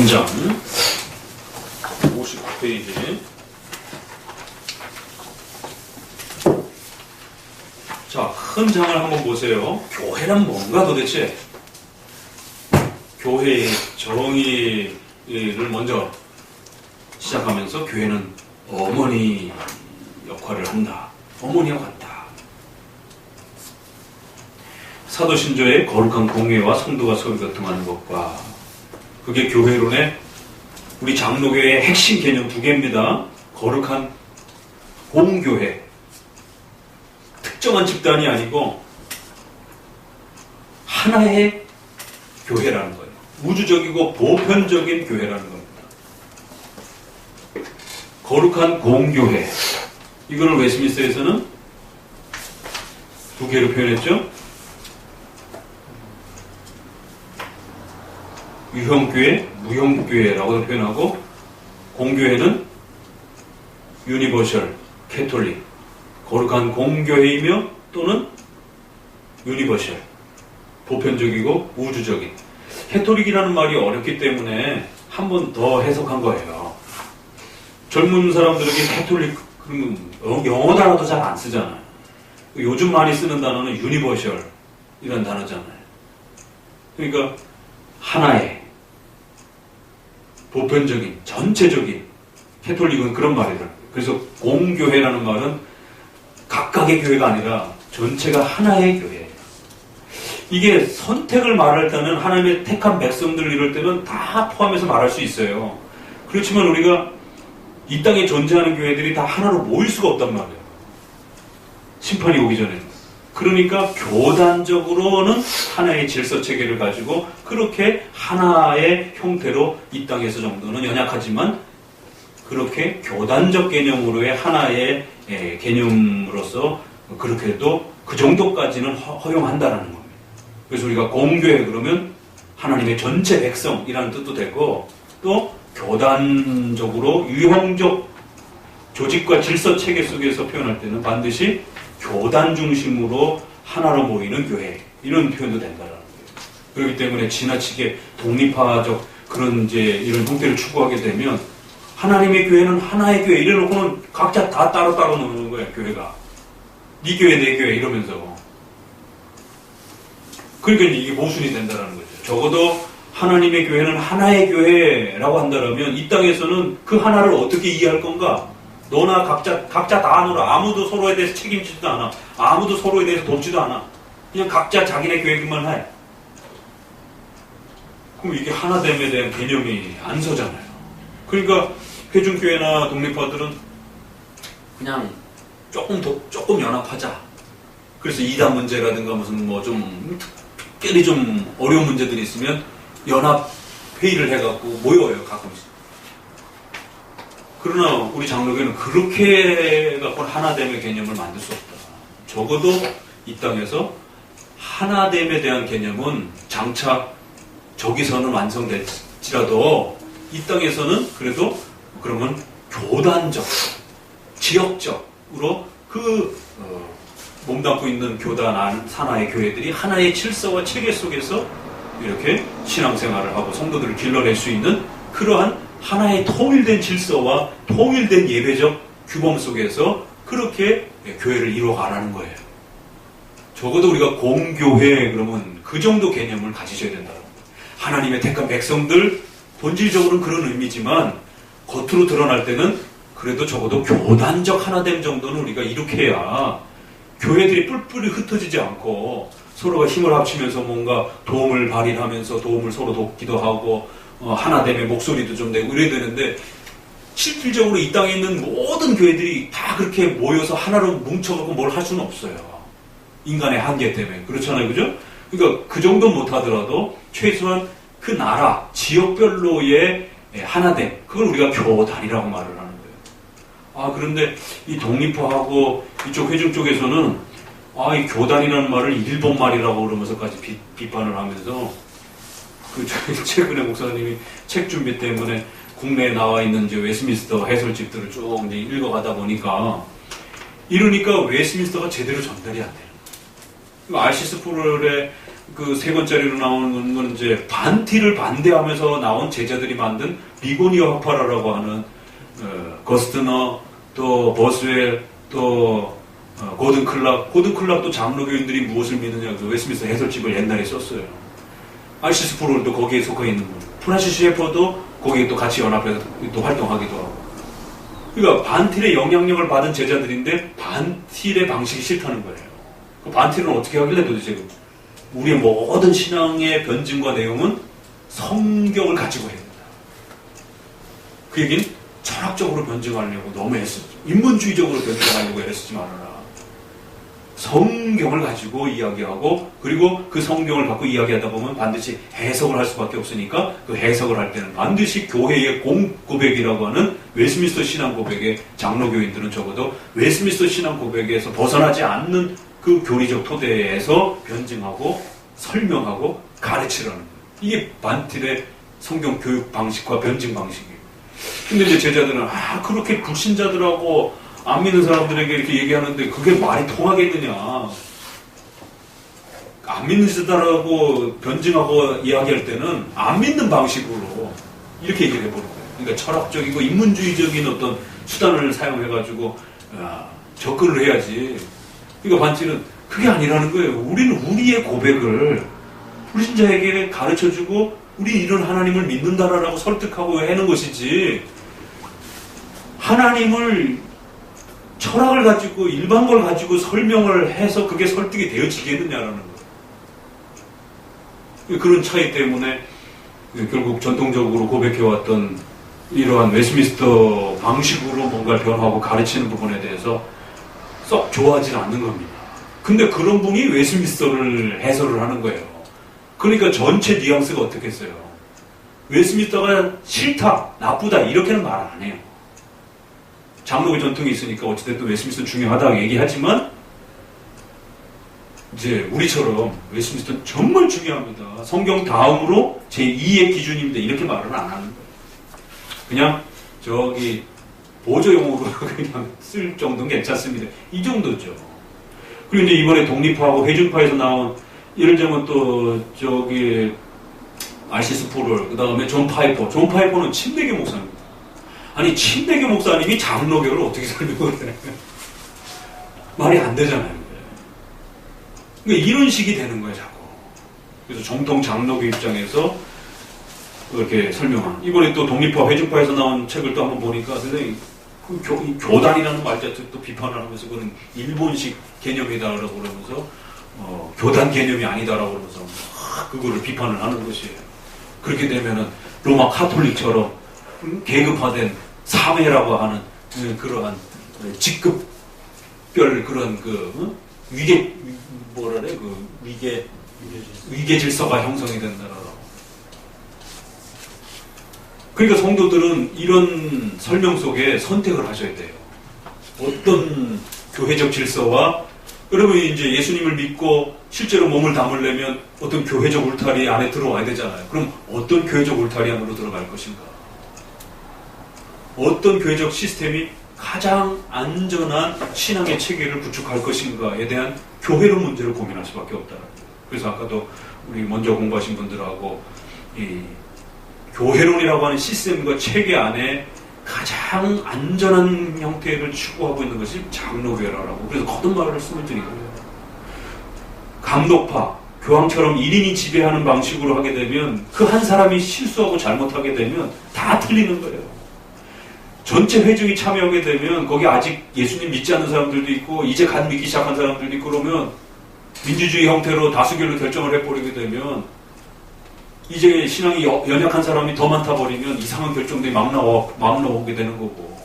3장 59페이지. 자, 큰 장을 한번 보세요. 교회란 뭔가 도대체? 교회의 정의를 먼저 시작하면서 교회는 어머니 역할을 한다. 어머니와 같다. 사도신조의 거룩한 공예와 성도가 서로 교통하는 것과 그게 교회론의 우리 장로교회의 핵심 개념 두 개입니다. 거룩한 공교회. 특정한 집단이 아니고 하나의 교회라는 거예요. 우주적이고 보편적인 교회라는 겁니다. 거룩한 공교회. 이거를 웨스민스터에서는 두 개로 표현했죠. 유형교회, 무형교회라고도 표현하고, 공교회는 유니버셜, 캐톨릭, 거룩한 공교회이며 또는 유니버셜, 보편적이고 우주적인. 캐톨릭이라는 말이 어렵기 때문에 한 번 더 해석한 거예요. 젊은 사람들에게 캐톨릭, 그러면 영어 단어도 잘 안 쓰잖아요. 요즘 많이 쓰는 단어는 유니버셜이라는 단어잖아요. 그러니까 하나의 보편적인, 전체적인, 캐톨릭은 그런 말이다. 그래서 공교회라는 말은 각각의 교회가 아니라 전체가 하나의 교회예요. 이게 선택을 말할 때는 하나님의 택한 백성들 이럴 때는 다 포함해서 말할 수 있어요. 그렇지만 우리가 이 땅에 존재하는 교회들이 다 하나로 모일 수가 없단 말이에요. 심판이 오기 전에. 그러니까 교단적으로는 하나의 질서체계를 가지고 그렇게 하나의 형태로 이 땅에서 정도는 연약하지만 그렇게 교단적 개념으로의 하나의 개념으로서 그렇게도 그 정도까지는 허용한다라는 겁니다. 그래서 우리가 공교회 그러면 하나님의 전체 백성이라는 뜻도 되고 또 교단적으로 유형적 조직과 질서체계 속에서 표현할 때는 반드시 교단 중심으로 하나로 모이는 교회 이런 표현도 된다라는 거예요. 그렇기 때문에 지나치게 독립화적 그런 이제 이런 형태를 추구하게 되면 하나님의 교회는 하나의 교회 이래놓고는 각자 다 따로따로 노는 거예요. 교회가 네 교회 내 교회 이러면서 그러니까 이게 모순이 된다라는 거죠. 적어도 하나님의 교회는 하나의 교회라고 한다면 이 땅에서는 그 하나를 어떻게 이해할 건가? 너나 각자 다 놀아. 아무도 서로에 대해서 책임지지도 않아. 아무도 서로에 대해서 돕지도 않아. 그냥 각자 자기네 교회만 해. 그럼 이게 하나됨에 대한 개념이 안 서잖아요. 그러니까 회중교회나 독립파들은 그냥 조금 연합하자. 그래서 이단 문제라든가 무슨 뭐 좀 특별히 좀 어려운 문제들이 있으면 연합 회의를 해갖고 모여요 가끔씩. 그러나 우리 장로교는 그렇게 해갖고 하나됨의 개념을 만들 수 없다. 적어도 이 땅에서 하나됨에 대한 개념은 장차 저기서는 완성될지라도 이 땅에서는 그래도 그러면 교단적, 지역적으로 몸담고 있는 교단 산하의 교회들이 하나의 질서와 체계 속에서 이렇게 신앙생활을 하고 성도들을 길러낼 수 있는 그러한 하나의 통일된 질서와 통일된 예배적 규범 속에서 그렇게 교회를 이루어가라는 거예요. 적어도 우리가 공교회 그러면 그 정도 개념을 가지셔야 된다는 거예요. 하나님의 택한 백성들 본질적으로는 그런 의미지만 겉으로 드러날 때는 그래도 적어도 교단적 하나됨 정도는 우리가 이룩해야 교회들이 뿔뿔이 흩어지지 않고 서로가 힘을 합치면서 뭔가 도움을 발휘하면서 도움을 서로 돕기도 하고 하나됨의 목소리도 좀 내고 이래야 되는데 실질적으로 이 땅에 있는 모든 교회들이 다 그렇게 모여서 하나로 뭉쳐갖고 뭘 할 수는 없어요. 인간의 한계 때문에. 그렇잖아요. 그죠? 그러니까 그 정도 못하더라도 최소한 그 나라, 지역별로의 하나됨, 그걸 우리가 교단이라고 말을 하는 거예요. 그런데 이 독립파하고 이쪽 회중 쪽에서는 이 교단이라는 말을 일본 말이라고 그러면서까지 비판을 하면서 최근에 목사님이 책 준비 때문에 국내에 나와 있는 이제 웨스민스터 해설집들을 쭉 이제 읽어가다 보니까 이러니까 웨스민스터가 제대로 전달이 안 돼요. R.C. 스프롤의 그 세 권짜리로 나오는 건 이제 반티를 반대하면서 나온 제자들이 만든 비고니아 화파라라고 하는 거스트너, 또 버스웰, 또 고든 클락도 장로교인들이 무엇을 믿느냐, 그 웨스민스터 해설집을 옛날에 썼어요. 알시스 프롤도 거기에 속해 있는 분. 프란시스 셰퍼도 거기에 또 같이 연합해서 또 활동하기도 하고. 그러니까 반틸의 영향력을 받은 제자들인데 반틸의 방식이 싫다는 거예요. 그 반틸은 어떻게 하길래 도대체 우리의 모든 신앙의 변증과 내용은 성경을 가지고 해야 된다. 그 얘기는 철학적으로 변증하려고 너무 애쓰지. 인문주의적으로 변증하려고 애쓰지 말아라. 성경을 가지고 이야기하고, 그리고 그 성경을 갖고 이야기하다 보면 반드시 해석을 할 수밖에 없으니까 그 해석을 할 때는 반드시 교회의 공고백이라고 하는 웨스민스터 신앙 고백의 장로교인들은 적어도 웨스민스터 신앙 고백에서 벗어나지 않는 그 교리적 토대에서 변증하고 설명하고 가르치라는 거예요. 이게 반틸의 성경 교육 방식과 변증 방식이에요. 근데 이제 제자들은 그렇게 불신자들하고 안 믿는 사람들에게 이렇게 얘기하는데 그게 말이 통하겠느냐. 안 믿는 자들하고 변증하고 이야기할 때는 안 믿는 방식으로 이렇게 얘기를 해버린 거예요. 그러니까 철학적이고 인문주의적인 어떤 수단을 사용해가지고 접근을 해야지. 그러니까 반틸은 그게 아니라는 거예요. 우리는 우리의 고백을 불신자에게 가르쳐주고 우리 이런 하나님을 믿는다라고 설득하고 하는 것이지, 하나님을 철학을 가지고 일반 걸 가지고 설명을 해서 그게 설득이 되어지겠느냐라는 거예요. 그런 차이 때문에 결국 전통적으로 고백해왔던 이러한 웨스민스터 방식으로 뭔가를 변화하고 가르치는 부분에 대해서 썩 좋아하지 않는 겁니다. 근데 그런 분이 웨스민스터를 해설을 하는 거예요. 그러니까 전체 뉘앙스가 어떻겠어요? 웨스민스터가 싫다, 나쁘다 이렇게는 말 안 해요. 장로교 전통이 있으니까 어찌됐든 웨스민스터 중요하다고 얘기하지만, 이제 우리처럼 웨스민스터는 정말 중요합니다. 성경 다음으로 제2의 기준입니다. 이렇게 말은 안 하는 거예요. 그냥 저기 보조용으로 그냥 쓸 정도는 괜찮습니다. 이 정도죠. 그리고 이제 이번에 독립파하고 회중파에서 나온, 예를 들면 또 저기 알시스 프롤, 그 다음에 존 파이퍼는 침례교 목사입니다. 아니 침례교 목사님이 장로교를 어떻게 설명을 해? 말이 안 되잖아요. 그러니까 이런 식이 되는 거예요, 자꾸. 그래서 정통 장로교 입장에서 그렇게 설명한. 이번에 또 독립파, 회중파에서 나온 책을 또 한번 보니까 선생님 그 교단이라는 말 자체도 또 비판을 하면서 그건 일본식 개념이다라고 그러면서 교단 개념이 아니다라고 그러면서 그거를 비판을 하는 것이에요. 그렇게 되면은 로마 카톨릭처럼 계급화된 사회라고 하는 그러한 직급별 그런 위계 위계 질서가 형성이 된다라고. 그러니까 성도들은 이런 설명 속에 선택을 하셔야 돼요. 어떤 교회적 질서와, 그러면 이제 예수님을 믿고 실제로 몸을 담으려면 어떤 교회적 울타리 안에 들어와야 되잖아요. 그럼 어떤 교회적 울타리 안으로 들어갈 것인가? 어떤 교회적 시스템이 가장 안전한 신앙의 체계를 구축할 것인가에 대한 교회론 문제를 고민할 수밖에 없다는 거예요. 그래서 아까도 우리 먼저 공부하신 분들하고 이 교회론이라고 하는 시스템과 체계 안에 가장 안전한 형태를 추구하고 있는 것이 장로교회라고. 그래서 거듭 말씀을 드린 거예요. 감독파, 교황처럼 1인이 지배하는 방식으로 하게 되면 그 한 사람이 실수하고 잘못하게 되면 다 틀리는 거예요. 전체 회중이 참여하게 되면 거기 아직 예수님 믿지 않는 사람들도 있고 이제 갓 믿기 시작한 사람들도 있고, 그러면 민주주의 형태로 다수결로 결정을 해버리게 되면 이제 신앙이 연약한 사람이 더 많다 버리면 이상한 결정들이 막 나오게 되는 거고.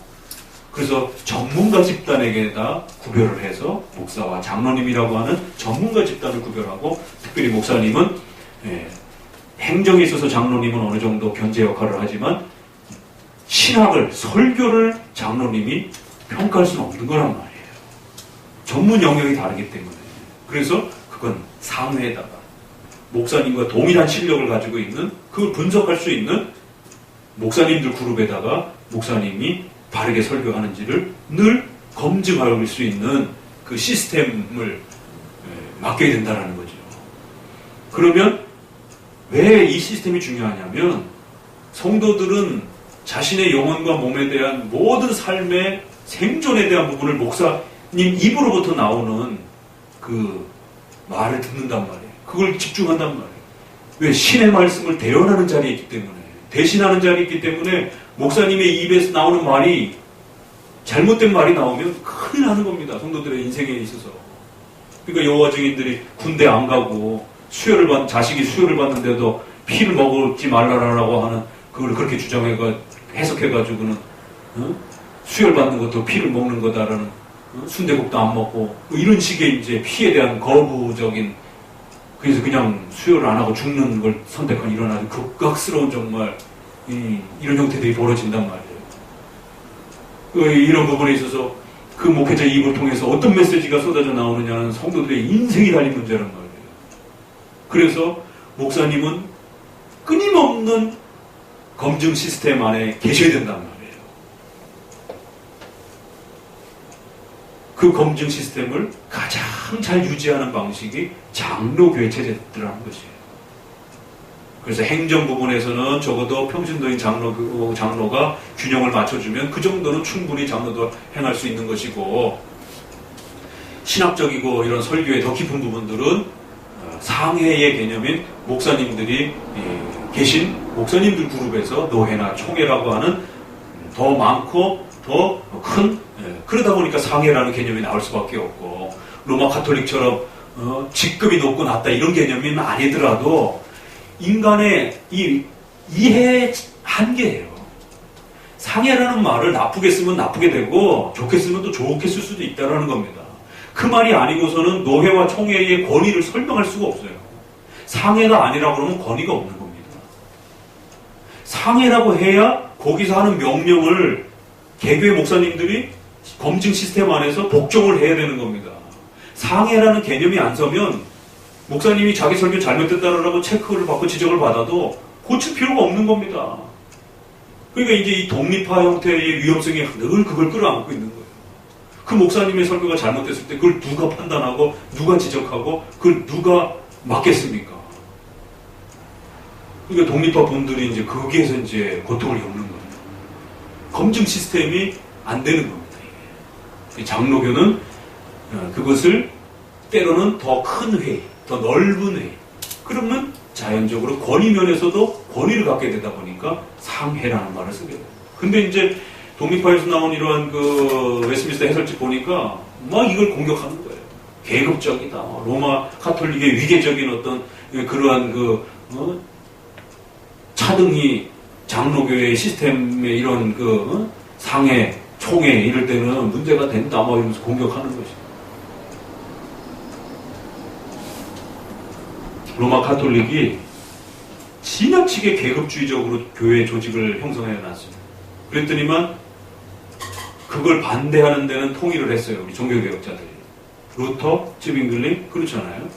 그래서 전문가 집단에게다 구별을 해서 목사와 장로님이라고 하는 전문가 집단을 구별하고, 특별히 목사님은 행정에 있어서 장로님은 어느 정도 견제 역할을 하지만 신학을, 설교를 장로님이 평가할 수는 없는 거란 말이에요. 전문 영역이 다르기 때문에. 그래서 그건 상회에다가 목사님과 동일한 실력을 가지고 있는, 그걸 분석할 수 있는 목사님들 그룹에다가 목사님이 바르게 설교하는지를 늘 검증할 수 있는 그 시스템을 맡겨야 된다는 거죠. 그러면 왜 이 시스템이 중요하냐면 성도들은 자신의 영혼과 몸에 대한 모든 삶의 생존에 대한 부분을 목사님 입으로부터 나오는 그 말을 듣는단 말이에요. 그걸 집중한단 말이에요. 왜? 신의 말씀을 대언하는 자리에 있기 때문에, 대신하는 자리에 있기 때문에 목사님의 입에서 나오는 말이 잘못된 말이 나오면 큰일 나는 겁니다. 성도들의 인생에 있어서. 그러니까 여호와 증인들이 군대 안 가고 자식이 수혈을 받는데도 피를 먹지 말라라고 하는 그걸 그렇게 해석해가지고는 수혈 받는 것도 피를 먹는 거다라는 순대국도 안 먹고 뭐 이런 식의 이제 피에 대한 거부적인, 그래서 그냥 수혈을 안 하고 죽는 걸 선택한 이런 아주 극악스러운 정말 이런 형태들이 벌어진단 말이에요. 이런 부분에 있어서 그 목회자 입을 통해서 어떤 메시지가 쏟아져 나오느냐는 성도들의 인생이 달린 문제란 말이에요. 그래서 목사님은 끊임없는 검증 시스템 안에 계셔야 된단 말이에요. 그 검증 시스템을 가장 잘 유지하는 방식이 장로교회 체제라는 것이에요. 그래서 행정 부분에서는 적어도 평신도인 장로가 균형을 맞춰주면 그 정도는 충분히 장로도 행할 수 있는 것이고, 신학적이고 이런 설교의 더 깊은 부분들은 상회의 개념인 목사님들이 계신 목사님들 그룹에서 노회나 총회라고 하는 더 많고 더 큰, 그러다 보니까 상회라는 개념이 나올 수밖에 없고, 로마 가톨릭처럼 직급이 높고 낮다 이런 개념이 아니더라도 인간의 이 이해의 한계예요. 상해라는 말을 나쁘게 쓰면 나쁘게 되고 좋게 쓰면 또 좋게 쓸 수도 있다는 겁니다. 그 말이 아니고서는 노회와 총회의 권위를 설명할 수가 없어요. 상해가 아니라고 그러면 권위가 없는 겁니다. 상해라고 해야 거기서 하는 명령을 개교회 목사님들이 검증 시스템 안에서 복종을 해야 되는 겁니다. 상해라는 개념이 안 서면 목사님이 자기 설교 잘못됐다라고 체크를 받고 지적을 받아도 고칠 필요가 없는 겁니다. 그러니까 이제 이 독립화 형태의 위험성이 늘 그걸 끌어안고 있는 거예요. 그 목사님의 설교가 잘못됐을 때 그걸 누가 판단하고 누가 지적하고 그걸 누가 막겠습니까? 그러니까 독립화 분들이 이제 거기에서 이제 고통을 겪는 거예요. 검증 시스템이 안 되는 겁니다. 이게. 장로교는 그것을 때로는 더 큰 회의, 더 넓은 회의. 그러면 자연적으로 권위 면에서도 권위를 갖게 되다 보니까 상회라는 말을 쓰게 돼요. 근데 이제 독립파에서 나온 이러한 그 웨스트민스터 해설집 보니까 막 이걸 공격하는 거예요. 계급적이다. 로마 카톨릭의 위계적인 어떤 그러한 차등이 장로교의 시스템의 이런 상해, 총회 이럴 때는 문제가 된다. 뭐 이러면서 공격하는 것이죠. 로마 카톨릭이 지나치게 계급주의적으로 교회 조직을 형성해 놨어요. 그랬더니만 그걸 반대하는 데는 통일을 했어요. 우리 종교개혁자들이. 루터, 쯔빙글리 그렇잖아요.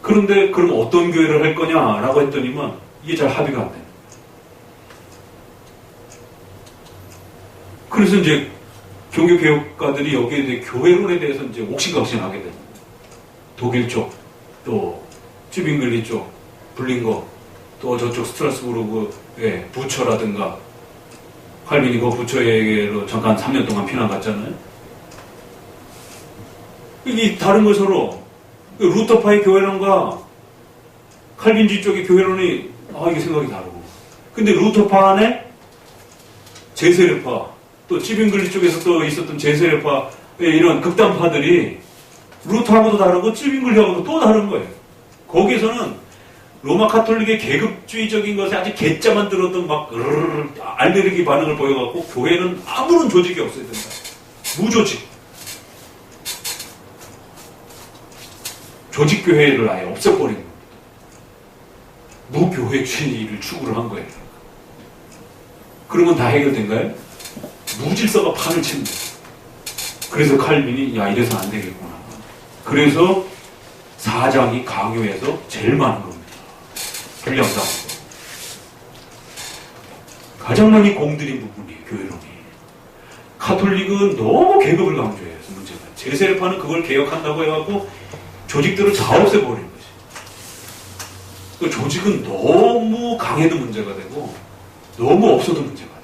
그런데 그럼 어떤 교회를 할 거냐라고 했더니만 이게 잘 합의가 안 돼요. 그래서 이제 종교개혁가들이 여기에 대해 교회론에 대해서 이제 옥신각신하게 됩니다. 독일 쪽, 또 쯔빙글리 쪽, 블링거, 또 저쪽 스트라스부르크의 부처라든가, 칼빈이 그 부처에게로 잠깐 3년 동안 피난 갔잖아요. 이 다른 걸 서로 루터파의 교회론과 칼빈주의 쪽의 교회론이 이게 생각이 다르고, 근데 루터파 안에 제세례파, 또 찌빙글리 쪽에서 또 있었던 제세례파의 이런 극단파들이 루터하고도 다르고 찌빙글리하고도 또 다른 거예요. 거기에서는 로마 카톨릭의 계급주의적인 것에 아주 개짜만 들어도 막 알레르기 반응을 보여갖고 교회는 아무런 조직이 없어야 된다. 무조직. 조직교회를 아예 없애버린 겁니다. 무교회주의를 추구를 한 거예요. 그러면 다 해결된가요? 무질서가 판을 칩니다. 그래서 칼빈이 이래서 안 되겠구나. 그래서 사장이 강요해서 제일 많은 겁니다. 불량당. 가장 많이 공들인 부분이에요. 교회론이. 카톨릭은 너무 계급을 강조해요. 문제가. 제세례파는 그걸 개혁한다고 해갖고 조직들을 다 없애버린 거지. 그 조직은 너무 강해도 문제가 되고 너무 없어도 문제가 돼요.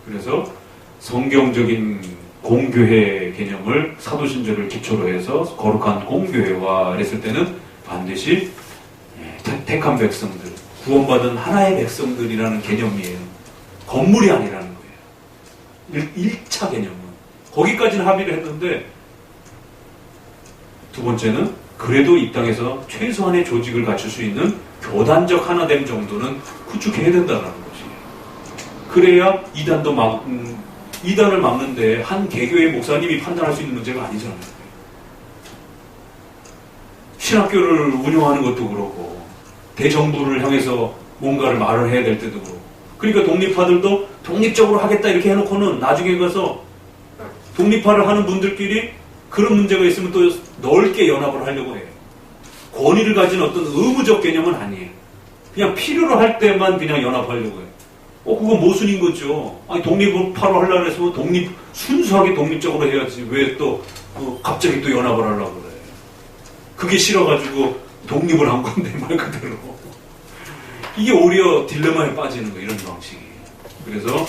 그래서 성경적인 공교회 개념을 사도신조를 기초로 해서 거룩한 공교회화 했을 때는 반드시 택한 백성들, 구원받은 하나의 백성들이라는 개념이에요. 건물이 아니라는 거예요. 1차 개념은. 거기까지는 합의를 했는데 두 번째는 그래도 이 땅에서 최소한의 조직을 갖출 수 있는 교단적 하나됨 정도는 구축해야 된다는 것이에요. 그래야 이단을 막는데 한 개교의 목사님이 판단할 수 있는 문제가 아니잖아요. 신학교를 운영하는 것도 그렇고 대정부를 향해서 뭔가를 말을 해야 될 때도 그렇고 그러니까 독립파들도 독립적으로 하겠다 이렇게 해놓고는 나중에 가서 독립파를 하는 분들끼리 그런 문제가 있으면 또 넓게 연합을 하려고 해요. 권위를 가진 어떤 의무적 개념은 아니에요. 그냥 필요로 할 때만 그냥 연합하려고 해요. 그건 모순인 거죠. 아니, 독립파로 하려고 했으면 순수하게 독립적으로 해야지. 왜 또, 갑자기 또 연합을 하려고 그래. 그게 싫어가지고 독립을 한 건데, 말 그대로. 이게 오히려 딜레마에 빠지는 거예요, 이런 방식이. 그래서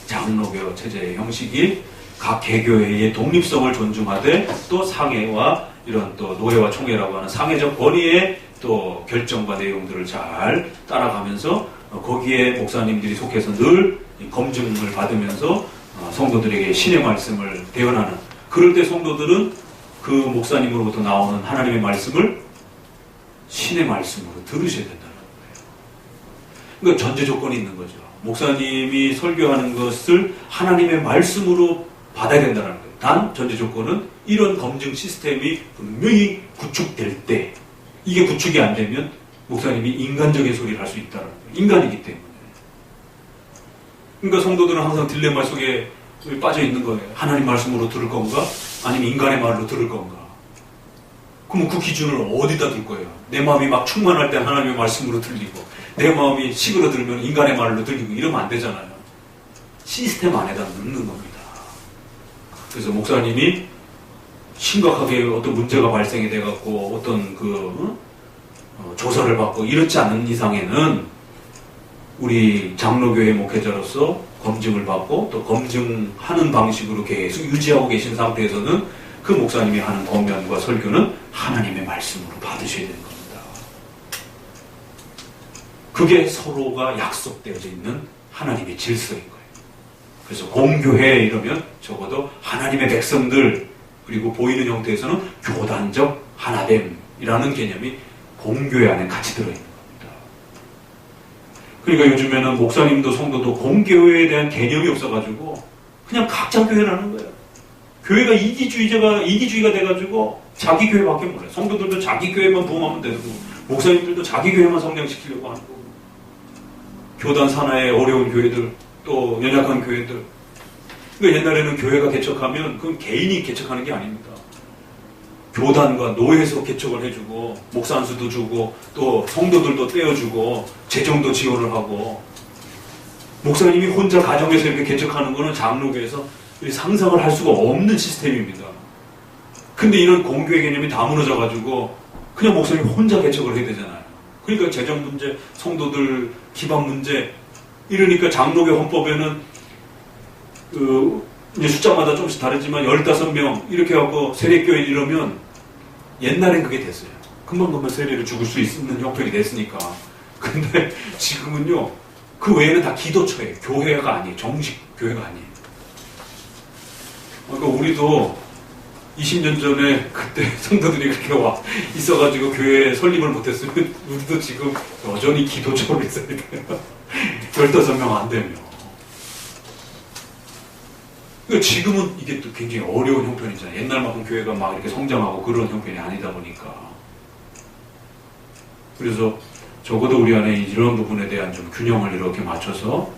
장로교 체제의 형식이 각 개교회의 독립성을 존중하되 또 상회와 이런 또 노회와 총회라고 하는 상회적 권위의 또 결정과 내용들을 잘 따라가면서 거기에 목사님들이 속해서 늘 검증을 받으면서 성도들에게 신의 말씀을 대언하는 그럴 때 성도들은 그 목사님으로부터 나오는 하나님의 말씀을 신의 말씀으로 들으셔야 된다는 거예요. 그러니까 전제 조건이 있는 거죠. 목사님이 설교하는 것을 하나님의 말씀으로 받아야 된다는 거예요. 단 전제 조건은 이런 검증 시스템이 분명히 구축될 때 이게 구축이 안 되면 목사님이 인간적인 소리를 할 수 있다는 거예요. 인간이기 때문에. 그러니까 성도들은 항상 딜레마 속에 빠져 있는 거예요. 하나님 말씀으로 들을 건가? 아니면 인간의 말로 들을 건가? 그럼 그 기준을 어디다 둘 거예요? 내 마음이 막 충만할 때 하나님의 말씀으로 들리고 내 마음이 시그러들면 인간의 말로 들리고 이러면 안 되잖아요. 시스템 안에다 넣는 겁니다. 그래서 목사님이 심각하게 어떤 문제가 발생이 돼갖고 어떤 조사를 받고 이렇지 않은 이상에는 우리 장로교회 목회자로서 검증을 받고 또 검증하는 방식으로 계속 유지하고 계신 상태에서는 그 목사님이 하는 권면과 설교는 하나님의 말씀으로 받으셔야 되는 겁니다. 그게 서로가 약속되어져 있는 하나님의 질서인 거예요. 그래서 공교회 이러면 적어도 하나님의 백성들 그리고 보이는 형태에서는 교단적 하나됨이라는 개념이 공교회 안에 같이 들어있는 겁니다. 그러니까 요즘에는 목사님도 성도도 공교회에 대한 개념이 없어가지고 그냥 각자 교회라는 거예요. 교회가 이기주의가 돼가지고 자기 교회밖에 몰라요. 성도들도 자기 교회만 부흥하면 되고 목사님들도 자기 교회만 성장시키려고 하는 거고 교단 산하의 어려운 교회들 또 연약한 교회들 그러니까 옛날에는 교회가 개척하면 그건 개인이 개척하는 게 아닙니다. 교단과 노회에서 개척을 해주고 목사 안수도 주고 또 성도들도 떼어주고 재정도 지원을 하고 목사님이 혼자 가정에서 이렇게 개척하는 거는 장로교에서 상상을 할 수가 없는 시스템입니다. 근데 이런 공교회 개념이 다 무너져가지고 그냥 목사님이 혼자 개척을 해야 되잖아요. 그러니까 재정 문제, 성도들 기반 문제 이러니까 장로교 헌법에는 이제 숫자마다 조금씩 다르지만 15명 이렇게 하고 세례교회 이러면 옛날엔 그게 됐어요. 금방금방 세례를 죽을 수 있는 형편이 됐으니까. 근데 지금은요 그 외에는 다 기도처예요. 교회가 아니에요. 정식 교회가 아니에요. 그러니까 우리도 20년 전에 그때 성도들이 그렇게 와 있어가지고 교회 설립을 못했으면 우리도 지금 여전히 기도처로 있어야 돼요. 15명 안 되면. 그러니까 지금은 이게 또 굉장히 어려운 형편이잖아요. 옛날만큼 교회가 막 이렇게 성장하고 그런 형편이 아니다 보니까. 그래서 적어도 우리 안에 이런 부분에 대한 좀 균형을 이렇게 맞춰서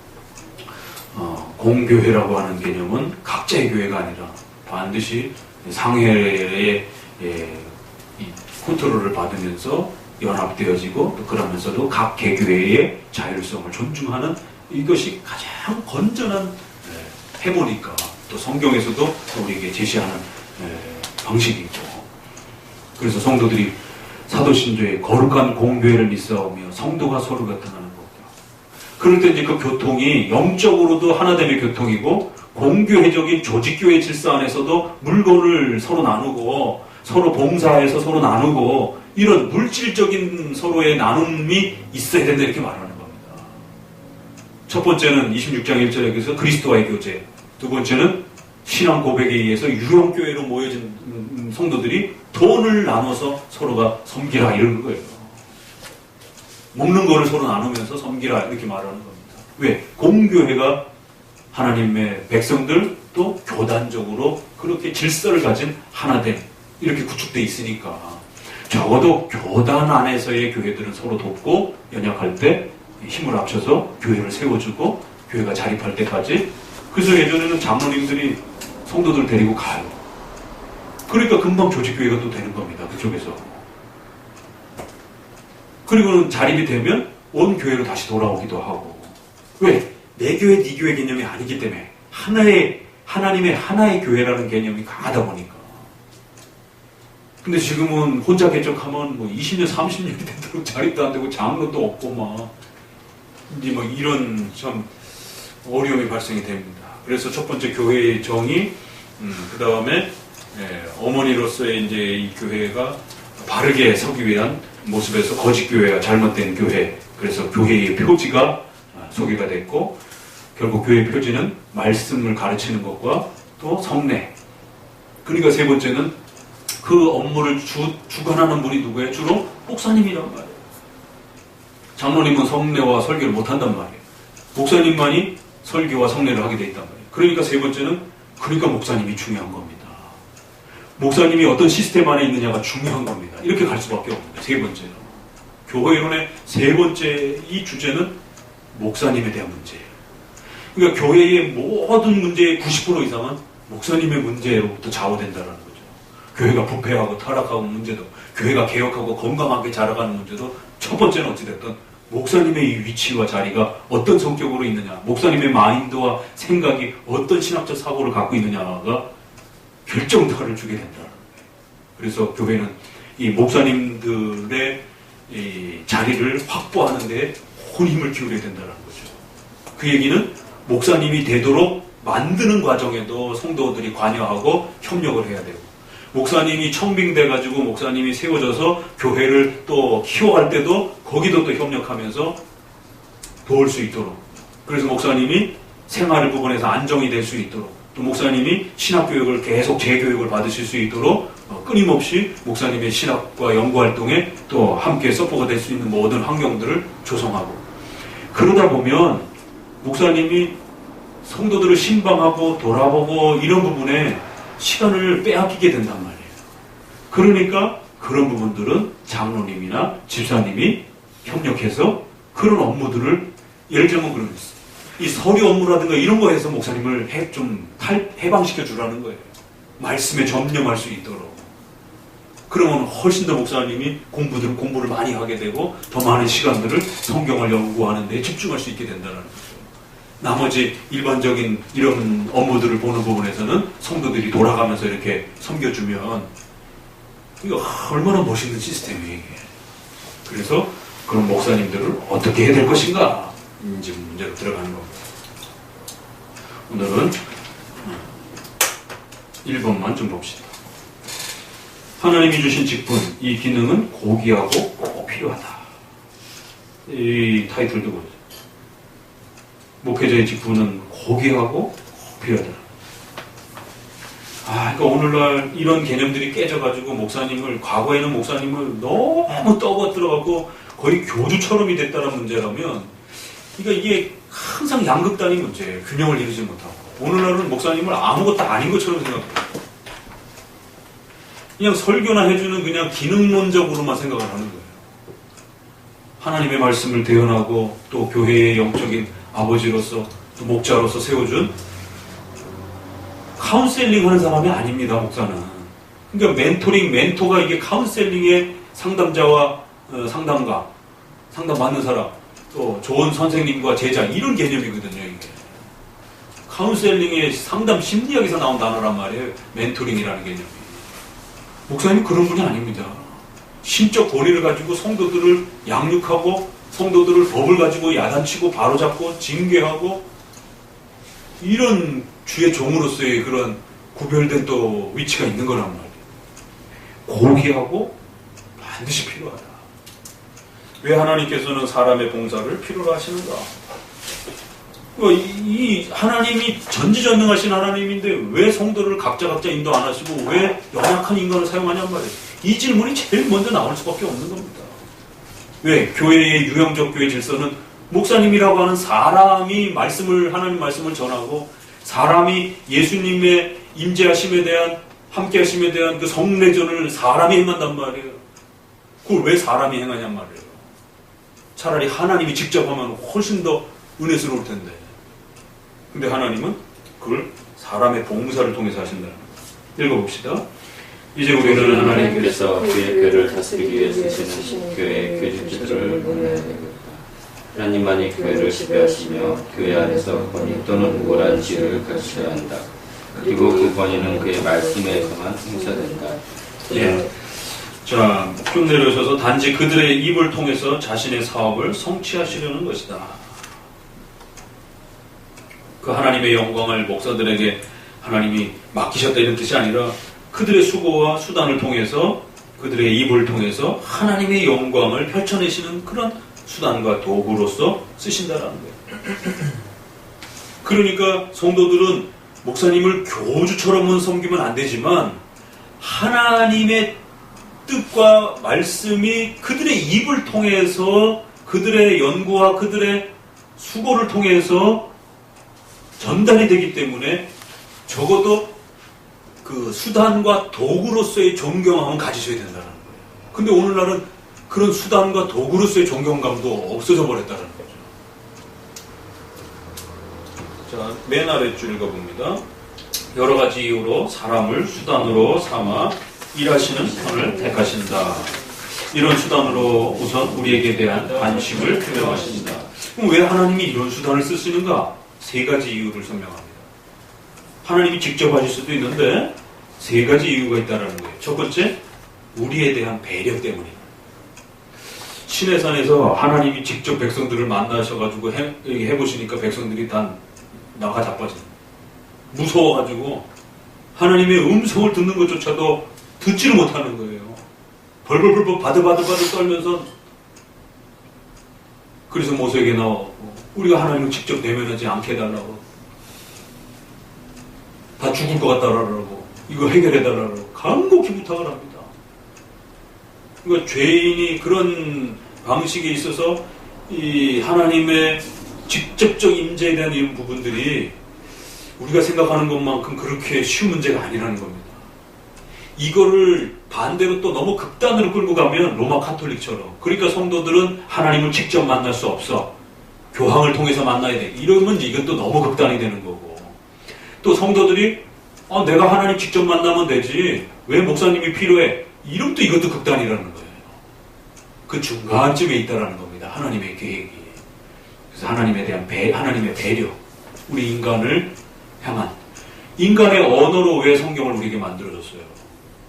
공교회라고 하는 개념은 각자의 교회가 아니라 반드시 상회의 컨트롤을 받으면서 연합되어지고 또 그러면서도 각 개교회의 자율성을 존중하는 이것이 가장 건전한 해보니까 또 성경에서도 우리에게 제시하는 방식이고 그래서 성도들이 사도신조의 거룩한 공교회를 믿사오며 성도가 서로 교통하는 거죠. 그럴 때 이제 그 교통이 영적으로도 하나됨의 교통이고 공교회적인 조직교회 질서 안에서도 물건을 서로 나누고 서로 봉사해서 서로 나누고 이런 물질적인 서로의 나눔이 있어야 된다 이렇게 말하는 겁니다. 첫 번째는 26장 1절에 그래서 그리스도와의 교제, 두 번째는 신앙 고백에 의해서 유형교회로 모여진 성도들이 돈을 나눠서 서로가 섬기라 이런 거예요. 먹는 거를 서로 나누면서 섬기라 이렇게 말하는 겁니다. 왜? 공교회가 하나님의 백성들 또 교단적으로 그렇게 질서를 가진 하나됨 이렇게 구축되어 있으니까 적어도 교단 안에서의 교회들은 서로 돕고 연약할 때 힘을 합쳐서 교회를 세워주고 교회가 자립할 때까지. 그래서 예전에는 장로님들이 성도들 데리고 가요. 그러니까 금방 조직교회가 또 되는 겁니다. 그쪽에서. 그리고는 자립이 되면 온 교회로 다시 돌아오기도 하고. 왜? 내 교회, 네 교회 개념이 아니기 때문에 하나님의 하나의 교회라는 개념이 강하다 보니까. 근데 지금은 혼자 개척하면 뭐 20년, 30년이 되도록 자립도 안 되고 장로도 없고 막 이제 뭐 이런 참 어려움이 발생이 됩니다. 그래서 첫 번째 교회의 정의, 그 다음에 어머니로서의 이제 이 교회가 바르게 서기 위한 모습에서 거짓 교회와 잘못된 교회, 그래서 교회의 표지가 소개가 됐고 결국 교회의 표지는 말씀을 가르치는 것과 또 성례. 그러니까 세 번째는 그 업무를 주관하는 분이 누구예요? 주로 목사님이란 말이에요. 장로님은 성례와 설교를 못한단 말이에요. 목사님만이 설교와 성례를 하게 돼 있단 말이에요. 그러니까 세 번째는 그러니까 목사님이 중요한 겁니다. 목사님이 어떤 시스템 안에 있느냐가 중요한 겁니다. 이렇게 갈 수밖에 없습니다. 세 번째는. 교회론의 세 번째 이 주제는 목사님에 대한 문제예요. 그러니까 교회의 모든 문제의 90% 이상은 목사님의 문제로부터 좌우된다는 거죠. 교회가 부패하고 타락하고 문제도, 교회가 개혁하고 건강하게 자라가는 문제도 첫 번째는 어찌됐든 목사님의 이 위치와 자리가 어떤 성격으로 있느냐, 목사님의 마인드와 생각이 어떤 신학적 사고를 갖고 있느냐가 결정타를 주게 된다는 거예요. 그래서 교회는 이 목사님들의 이 자리를 확보하는 데 온 힘을 기울여야 된다는 거죠. 그 얘기는 목사님이 되도록 만드는 과정에도 성도들이 관여하고 협력을 해야 되고, 목사님이 청빙돼가지고 목사님이 세워져서 교회를 또 키워갈 때도 거기도 또 협력하면서 도울 수 있도록, 그래서 목사님이 생활 부분에서 안정이 될 수 있도록, 또 목사님이 신학교육을 계속 재교육을 받으실 수 있도록 끊임없이 목사님의 신학과 연구활동에 또 함께 서포가 될 수 있는 모든 환경들을 조성하고, 그러다 보면 목사님이 성도들을 신방하고 돌아보고 이런 부분에 시간을 빼앗기게 된단 말이에요. 그러니까 그런 부분들은 장로님이나 집사님이 협력해서 그런 업무들을, 예를 들면 그런 이 서류 업무라든가 이런 거에서 목사님을 해방시켜 주라는 거예요. 말씀에 전념할 수 있도록. 그러면 훨씬 더 목사님이 공부를 많이 하게 되고 더 많은 시간들을 성경을 연구하는 데 집중할 수 있게 된다는 거죠. 나머지 일반적인 이런 업무들을 보는 부분에서는 성도들이 돌아가면서 이렇게 섬겨주면 이거 얼마나 멋있는 시스템이에요, 이게. 그래서 그런 목사님들을 어떻게 해야 될 것인가 이제 문제로 들어가는 겁니다. 오늘은 1번만 좀 봅시다. 하나님이 주신 직분, 이 기능은 고귀하고 꼭 필요하다. 이 타이틀도 그렇죠. 목회자의 직분은 고귀하고 꼭 필요하다. 그러니까 오늘날 이런 개념들이 깨져가지고 과거에는 목사님을 너무 떠받들어갖고 거의 교주처럼이 됐다는 문제라면, 그러니까 이게 항상 양극단의 문제예요. 균형을 이루지 못하고. 오늘날은 목사님을 아무것도 아닌 것처럼 생각해요. 그냥 설교나 해주는 그냥 기능론적으로만 생각을 하는 거예요. 하나님의 말씀을 대언하고 또 교회의 영적인 아버지로서 또 목자로서 세워준 카운셀링 하는 사람이 아닙니다, 목사는. 그러니까 멘토가 이게 카운셀링의 상담자와 상담가, 상담 받는 사람, 또 좋은 선생님과 제자, 이런 개념이거든요, 이게. 카운셀링의 상담 심리학에서 나온 단어란 말이에요, 멘토링이라는 개념이. 목사님 그런 분이 아닙니다. 신적 권위를 가지고 성도들을 양육하고 성도들을 법을 가지고 야단치고 바로잡고 징계하고 이런 주의 종으로서의 그런 구별된 또 위치가 있는 거란 말이에요. 고귀하고 반드시 필요하다. 왜 하나님께서는 사람의 봉사를 필요로 하시는가? 이 하나님이 전지전능하신 하나님인데 왜 성도를 각자 인도 안 하시고 왜 연약한 인간을 사용하냔 말이에요. 이 질문이 제일 먼저 나올 수밖에 없는 겁니다. 왜? 교회의 유형적 교회 질서는 목사님이라고 하는 사람이 하나님 말씀을 전하고 사람이 예수님의 임재하심에 대한 함께하심에 대한 그 성례전을 사람이 행한단 말이에요. 그걸 왜 사람이 행하냔 말이에요. 차라리 하나님이 직접 하면 훨씬 더 은혜스러울 텐데. 근데 하나님은 그걸 사람의 봉사를 통해서 하신다. 읽어봅시다. 이제 우리는 하나님께서 그의 교회를 다스리기 위해 쓰시는 교회의 교직들을 보내야 하나님만이 교회를 지배하시며 교회 안에서 권위 또는 우월한 지위를 갖춰야 한다. 그리고 그 권위는 그의 말씀에서만 행사된다. 예. 자, 쭉 내려오셔서 단지 그들의 입을 통해서 자신의 사업을 성취하시려는 것이다. 그 하나님의 영광을 목사들에게 하나님이 맡기셨다 이런 뜻이 아니라 그들의 수고와 수단을 통해서 그들의 입을 통해서 하나님의 영광을 펼쳐내시는 그런 수단과 도구로서 쓰신다라는 거예요. 그러니까 성도들은 목사님을 교주처럼은 섬기면 안 되지만 하나님의 뜻과 말씀이 그들의 입을 통해서 그들의 연구와 그들의 수고를 통해서 전달이 되기 때문에 적어도 그 수단과 도구로서의 존경함은 가지셔야 된다는 거예요. 근데 오늘날은 그런 수단과 도구로서의 존경감도 없어져 버렸다는 거죠. 자, 맨 아래줄 읽어봅니다. 여러 가지 이유로 사람을 수단으로 삼아 일하시는 편을 택하신다. 이런 수단으로 우선 우리에게 대한 관심을 표명하신다. 그럼 왜 하나님이 이런 수단을 쓰시는가? 세 가지 이유를 설명합니다. 하나님이 직접 하실 수도 있는데 세 가지 이유가 있다는 거예요. 첫 번째, 우리에 대한 배려 때문입니다. 시내산에서 하나님이 직접 백성들을 만나셔가지고 해보시니까 백성들이 다 나가 자빠집니다. 무서워가지고 하나님의 음성을 듣는 것조차도 듣지를 못하는 거예요. 벌벌벌벌 바들바들 떨면서 그래서 모세에게 나왔고 우리가 하나님을 직접 대면하지 않게 해달라고 다 죽을 것 같다라고 이거 해결해달라고 간곡히 부탁을 합니다. 그러니까 죄인이 그런 방식에 있어서 이 하나님의 직접적 임재에 대한 이런 부분들이 우리가 생각하는 것만큼 그렇게 쉬운 문제가 아니라는 겁니다. 이거를 반대로 또 너무 극단으로 끌고 가면 로마 카톨릭처럼 그러니까 성도들은 하나님을 직접 만날 수 없어. 교황을 통해서 만나야 돼. 이러면 이것도 너무 극단이 되는 거고 또 성도들이 내가 하나님 직접 만나면 되지 왜 목사님이 필요해? 이러면 또 이것도 극단이라는 거예요. 그 중간쯤에 있다라는 겁니다. 하나님의 계획이. 그래서 하나님에 대한 하나님의 배려 우리 인간을 향한 인간의 언어로 왜 성경을 우리에게 만들어줬어요?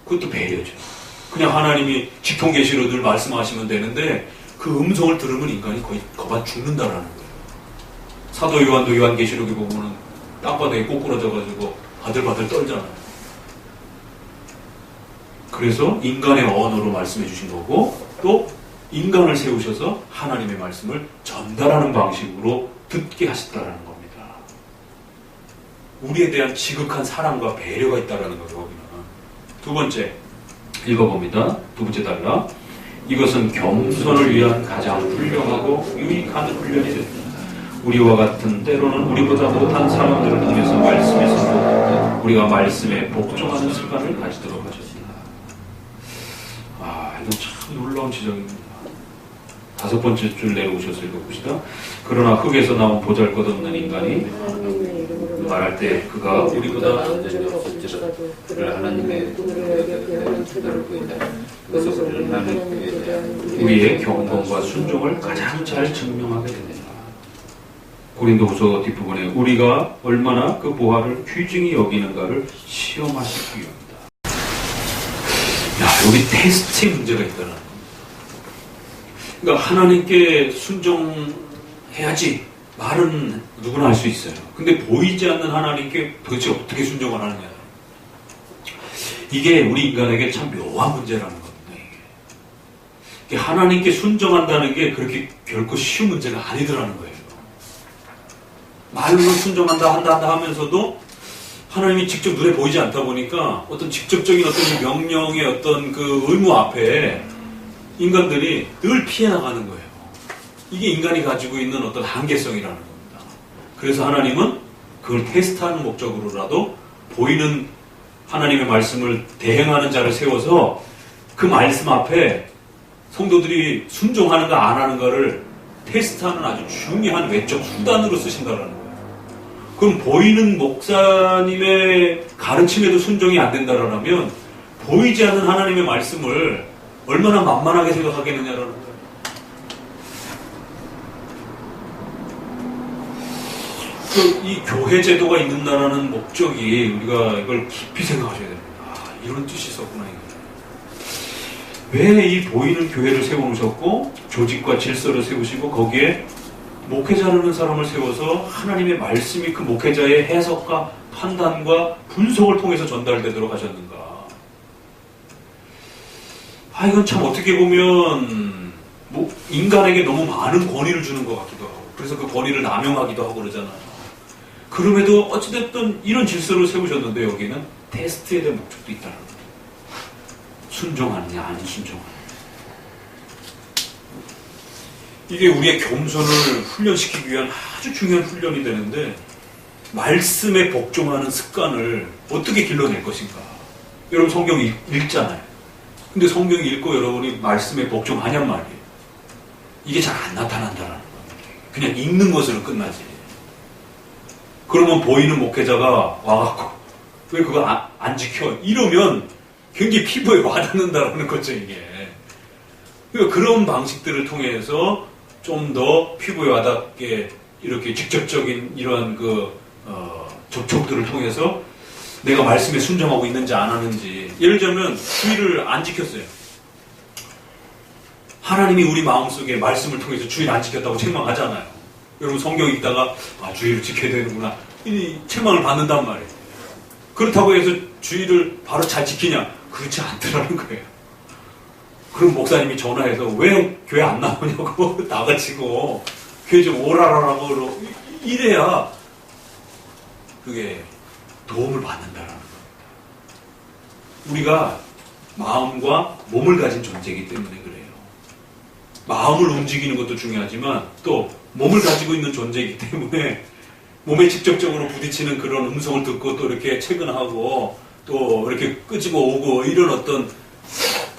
그것도 배려죠. 그냥 하나님이 직통계시로 늘 말씀하시면 되는데 그 음성을 들으면 인간이 거의 거반 죽는다라는 거예요. 사도 요한도 요한계시록에 보면은 땅바닥에 꼬꾸라져가지고 바들바들 떨잖아요. 그래서 인간의 언어로 말씀해 주신 거고 또 인간을 세우셔서 하나님의 말씀을 전달하는 방식으로 듣게 하셨다라는 겁니다. 우리에 대한 지극한 사랑과 배려가 있다라는 거죠. 거기는. 두 번째 읽어봅니다. 두 번째 단락. 이것은 겸손을 위한 가장 훌륭하고 유익한 훈련이 됩니다. 우리와 같은 때로는 우리보다 못한 사람들을 통해서 말씀에서 우리가 말씀에 복종하는 습관을 가지도록 하셨습니다. 이건 참 놀라운 지적입니다. 다섯 번째 줄 내려오셔서 읽어봅시다. 그러나 흙에서 나온 보잘것없는 인간이 말할 때 그가 우리보다 완전히 없을지라도 그를 하나님의 그런 태도를 보인다. 그래서 우리는 하나님에 대한 우리의 경건과 순종을 가장 잘 증명하게 됩니다. 고린도후서 뒷부분에 우리가 얼마나 그 보화를 귀중히 여기는가를 시험하시기 위함이다. 여기 테스트의 문제가 있다는 겁니다. 그러니까 하나님께 순종해야지 말은 누구나 할 수 있어요. 근데 보이지 않는 하나님께 도대체 어떻게 순종을 하느냐. 이게 우리 인간에게 참 묘한 문제라는 겁니다. 이게 하나님께 순종한다는 게 그렇게 결코 쉬운 문제가 아니더라는 거예요. 말로는 순종한다 한다 하면서도 하나님이 직접 눈에 보이지 않다 보니까 어떤 직접적인 어떤 명령의 어떤 그 의무 앞에 인간들이 늘 피해 나가는 거예요. 이게 인간이 가지고 있는 어떤 한계성이라는 겁니다. 그래서 하나님은 그걸 테스트하는 목적으로라도 보이는 하나님의 말씀을 대행하는 자를 세워서 그 말씀 앞에 성도들이 순종하는가 안 하는가를 테스트하는 아주 중요한 외적 수단으로 쓰신다는 거예요. 그럼 보이는 목사님의 가르침에도 순종이 안 된다라면 보이지 않는 하나님의 말씀을 얼마나 만만하게 생각하겠느냐라는 거예요. 이 교회 제도가 있는다라는 목적이 우리가 이걸 깊이 생각하셔야 됩니다. 이런 뜻이 있었구나. 왜 이 보이는 교회를 세워놓으셨고 조직과 질서를 세우시고 거기에 목회자라는 사람을 세워서 하나님의 말씀이 그 목회자의 해석과 판단과 분석을 통해서 전달되도록 하셨는가. 이건 참 어떻게 보면 인간에게 너무 많은 권위를 주는 것 같기도 하고 그래서 그 권위를 남용하기도 하고 그러잖아요. 그럼에도 어찌됐든 이런 질서를 세우셨는데 여기는 테스트에 대한 목적도 있다는 거예요. 순종하느냐 아니 순종하느냐. 이게 우리의 겸손을 훈련시키기 위한 아주 중요한 훈련이 되는데 말씀에 복종하는 습관을 어떻게 길러낼 것인가. 여러분 성경 읽잖아요. 근데 성경 읽고 여러분이 말씀에 복종하냔 말이에요. 이게 잘 안 나타난다는 겁니다. 그냥 읽는 것으로 끝나지. 그러면 보이는 목회자가 와갖고 왜 그거 안 지켜? 이러면 굉장히 피부에 와닿는다라는 거죠 이게. 그러니까 그런 방식들을 통해서 좀 더 피부에 와닿게 이렇게 직접적인 이러한 접촉들을 통해서 내가 말씀에 순종하고 있는지 안 하는지. 예를 들면 주의를 안 지켰어요. 하나님이 우리 마음속에 말씀을 통해서 주의를 안 지켰다고 책망하잖아요. 여러분 성경 읽다가 주의를 지켜야 되는구나 이 책망을 받는단 말이에요. 그렇다고 해서 주의를 바로 잘 지키냐? 그렇지 않더라는 거예요. 그럼 목사님이 전화해서 왜 교회 안 나오냐고 나가치고 교회 좀 오라라고 이래야 그게 도움을 받는다라는 겁니다. 우리가 마음과 몸을 가진 존재이기 때문에 그래요. 마음을 움직이는 것도 중요하지만 또 몸을 가지고 있는 존재이기 때문에 몸에 직접적으로 부딪히는 그런 음성을 듣고 또 이렇게 체근하고 또 이렇게 끄집어 오고 이런 어떤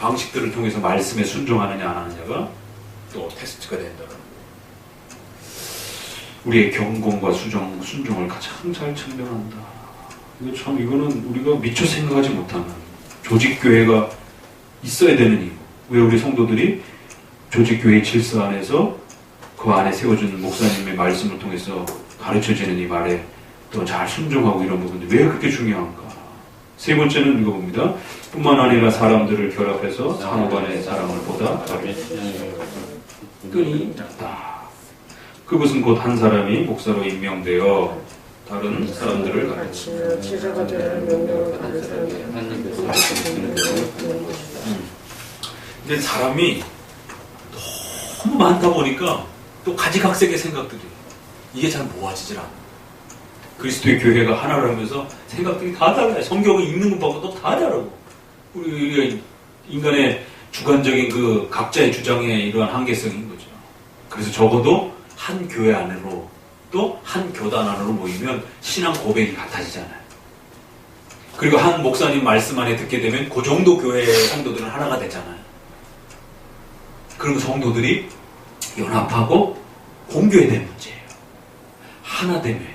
방식들을 통해서 말씀에 순종하느냐 안 하느냐가 또 테스트가 된다는 거예요. 우리의 경공과 순종을 가장 잘 증명한다. 이거는 우리가 미처 생각하지 못하는 조직교회가 있어야 되는 이유. 왜 우리 성도들이 조직교회의 질서 안에서 그 안에 세워주는 목사님의 말씀을 통해서 가르쳐지는 이 말에 또 잘 순종하고 이런 부분들이 왜 그렇게 중요한가. 세 번째는 읽어봅니다. 뿐만 아니라 사람들을 결합해서 상호간의 사랑을 보다 끈이 있다. 그것은 곧 한 사람이 목사로 임명되어 다른 사람들을 가르치며 제자가 되는 명령을 받은 사람이 하나님께서 근데 사람이 너무 많다 보니까 또 가지각색의 생각들이 이게 잘 모아지질 않아. 그리스도의 교회가 하나라면서 생각들이 다 달라요. 성경을 읽는 것보다도 다 다르고 우리 인간의 주관적인 그 각자의 주장의 이러한 한계성인 거죠. 그래서 적어도 한 교회 안으로 또 한 교단 안으로 모이면 신앙 고백이 같아지잖아요. 그리고 한 목사님 말씀 안에 듣게 되면 그 정도 교회의 성도들은 하나가 되잖아요. 그럼 성도들이 연합하고 공교해야 되는 문제예요. 하나됨에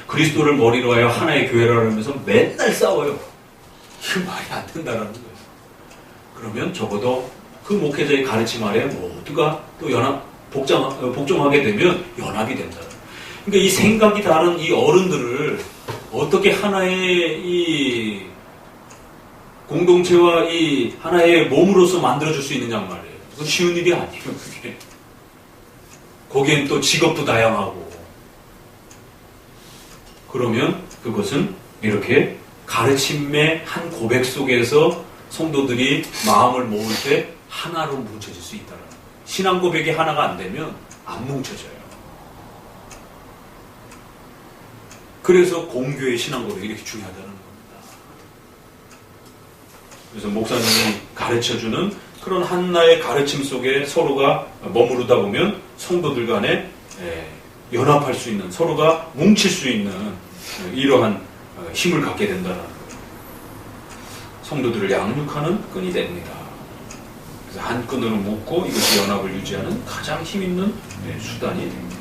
그리스도를 머리로 하여 하나의 교회라고 하면서 맨날 싸워요. 이거 말이 안 된다는 거예요. 그러면 적어도 그 목회자의 가르침 아래 모두가 또 복종하게 되면 연합이 된다. 그러니까 이 생각이 다른 이 어른들을 어떻게 하나의 이 공동체와 이 하나의 몸으로서 만들어줄 수 있느냐 말이에요. 그건 쉬운 일이 아니에요, 그게. 거기엔 또 직업도 다양하고. 그러면 그것은 이렇게 가르침의 한 고백 속에서 성도들이 마음을 모을 때 하나로 뭉쳐질 수 있다는 거예요. 신앙 고백이 하나가 안 되면 안 뭉쳐져요. 그래서 공교의 신앙 고백이 이렇게 중요하다는 겁니다. 그래서 목사님이 가르쳐주는 그런 하나의 가르침 속에 서로가 머무르다 보면 성도들 간에 연합할 수 있는, 서로가 뭉칠 수 있는 이러한 힘을 갖게 된다는 거예요. 성도들을 양육하는 끈이 됩니다. 그래서 한 끈으로 묶고 이것이 연합을 유지하는 가장 힘있는 수단이 됩니다.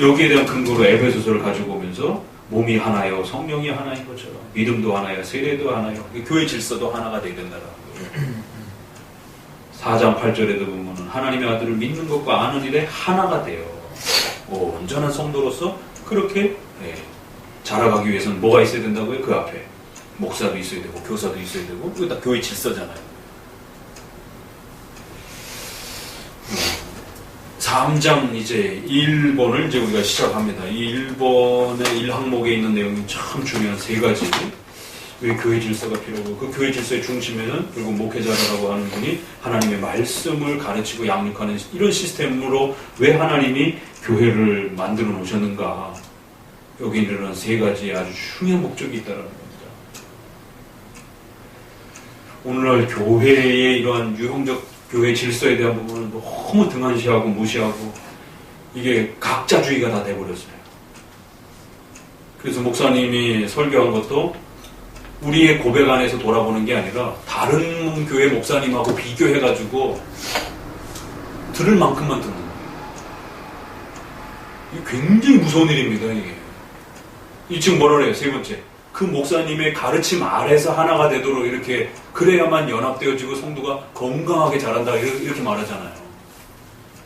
여기에 대한 근거로 에베소서를 가지고 오면서 몸이 하나요, 성령이 하나인 것처럼 믿음도 하나요, 세례도 하나요, 교회 질서도 하나가 되야 된다는 거예요. 4장 8절에도 보면 하나님의 아들을 믿는 것과 아는 일에 하나가 돼요. 온전한 성도로서 그렇게 자라가기 위해서는 뭐가 있어야 된다고요? 그 앞에 목사도 있어야 되고 교사도 있어야 되고, 그게 다 교회 질서잖아요. 3장 이제 1번을 이제 우리가 시작합니다. 이 1번의 1항목에 있는 내용이 참 중요한 세 가지. 왜 교회 질서가 필요하고, 그 교회 질서의 중심에는 결국 목회자라고 하는 분이 하나님의 말씀을 가르치고 양육하는 이런 시스템으로 왜 하나님이 교회를 만들어 놓으셨는가. 여기 있는 세 가지의 아주 중요한 목적이 있다는 겁니다. 오늘날 교회의 이러한 유형적 교회 질서에 대한 부분은 너무 등한시하고 무시하고 이게 각자주의가 다 돼버렸어요. 그래서 목사님이 설교한 것도 우리의 고백 안에서 돌아보는 게 아니라 다른 교회 목사님하고 비교해가지고 들을 만큼만 듣는 거예요. 이게 굉장히 무서운 일입니다. 이게. 이 지금 뭐라 그래요? 세 번째. 그 목사님의 가르침 아래서 하나가 되도록 이렇게 그래야만 연합되어지고 성도가 건강하게 자란다 이렇게 말하잖아요.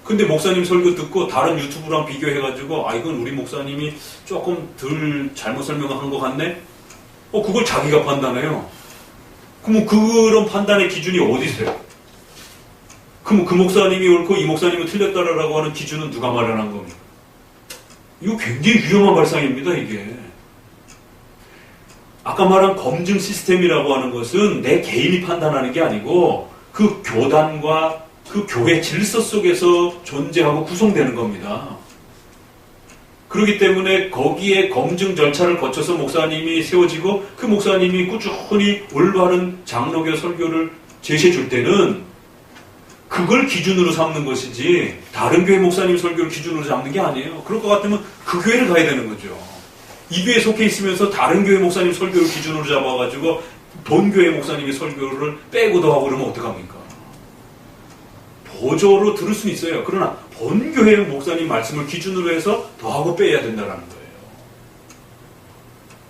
근데 목사님 설교 듣고 다른 유튜브랑 비교해가지고 이건 우리 목사님이 조금 덜 잘못 설명한 것 같네? 그걸 자기가 판단해요. 그럼 그런 판단의 기준이 어디 있어요? 그럼 그 목사님이 옳고 이 목사님이 틀렸다라고 하는 기준은 누가 마련한 겁니까? 이거 굉장히 위험한 발상입니다, 이게. 아까 말한 검증 시스템이라고 하는 것은 내 개인이 판단하는 게 아니고 그 교단과 그 교회 질서 속에서 존재하고 구성되는 겁니다. 그렇기 때문에 거기에 검증 절차를 거쳐서 목사님이 세워지고 그 목사님이 꾸준히 올바른 장로교 설교를 제시해 줄 때는 그걸 기준으로 삼는 것이지 다른 교회 목사님 설교를 기준으로 잡는 게 아니에요. 그럴 것 같으면 그 교회를 가야 되는 거죠. 이 교회에 속해 있으면서 다른 교회 목사님 설교를 기준으로 잡아가지고 본교회 목사님의 설교를 빼고 더하고 그러면 어떡합니까? 보조로 들을 수는 있어요. 그러나 본교회 목사님 말씀을 기준으로 해서 더하고 빼야 된다는 거예요.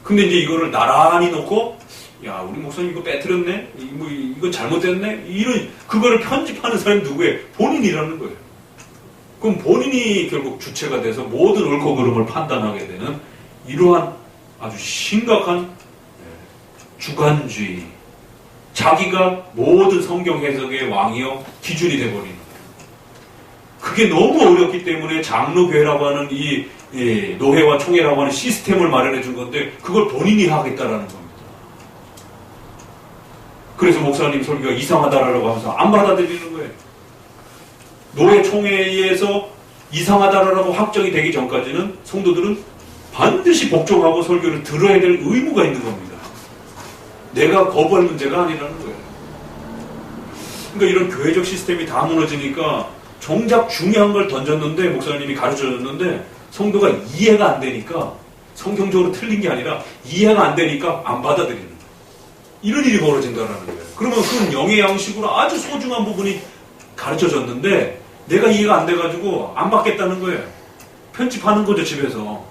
근데 이제 이거를 나란히 놓고 야 우리 목사님 이거 빼뜨렸네? 이건 잘못됐네? 그거를 편집하는 사람이 누구예요? 본인이라는 거예요. 그럼 본인이 결국 주체가 돼서 모든 옳고 그름을 판단하게 되는 이러한 아주 심각한 주관주의, 자기가 모든 성경 해석의 왕이요 기준이 돼버리는 거예요. 그게 너무 어렵기 때문에 장로교회라고 하는 이 노회와 총회라고 하는 시스템을 마련해 준 건데 그걸 본인이 하겠다라는 겁니다. 그래서 목사님 설교가 이상하다라고 하면서 안 받아들이는 거예요. 노회 총회에서 이상하다라고 확정이 되기 전까지는 성도들은 반드시 복종하고 설교를 들어야 될 의무가 있는 겁니다. 내가 거부할 문제가 아니라는 거예요. 그러니까 이런 교회적 시스템이 다 무너지니까 정작 중요한 걸 던졌는데 목사님이 가르쳐줬는데 성도가 이해가 안 되니까 성경적으로 틀린 게 아니라 이해가 안 되니까 안 받아들이는 거예요. 이런 일이 벌어진다는 거예요. 그러면 그건 영의 양식으로 아주 소중한 부분이 가르쳐졌는데 내가 이해가 안 돼가지고 안 받겠다는 거예요. 편집하는 거죠, 집에서.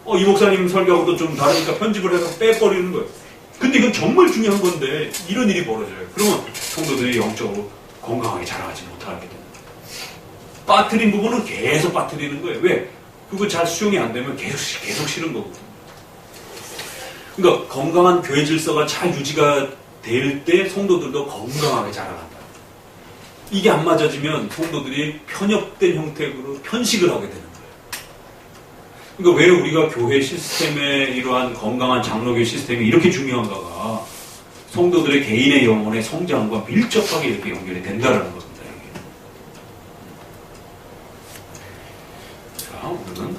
이 목사님 설교하고도 좀 다르니까 편집을 해서 빼버리는 거예요. 근데 이건 정말 중요한 건데 이런 일이 벌어져요. 그러면 성도들이 영적으로 건강하게 자라가지 못하게 됩니다. 빠뜨린 부분은 계속 빠뜨리는 거예요. 왜? 그거 잘 수용이 안 되면 계속 싫은 거거든요. 그러니까 건강한 교회 질서가 잘 유지가 될 때 성도들도 건강하게 자라난다. 이게 안 맞아지면 성도들이 편협된 형태로 편식을 하게 되는 거예요. 그러니까 왜 우리가 교회 시스템의 이러한 건강한 장로교 시스템이 이렇게 중요한가가 성도들의 개인의 영혼의 성장과 밀접하게 이렇게 연결이 된다는 겁니다. 이게. 자, 오늘은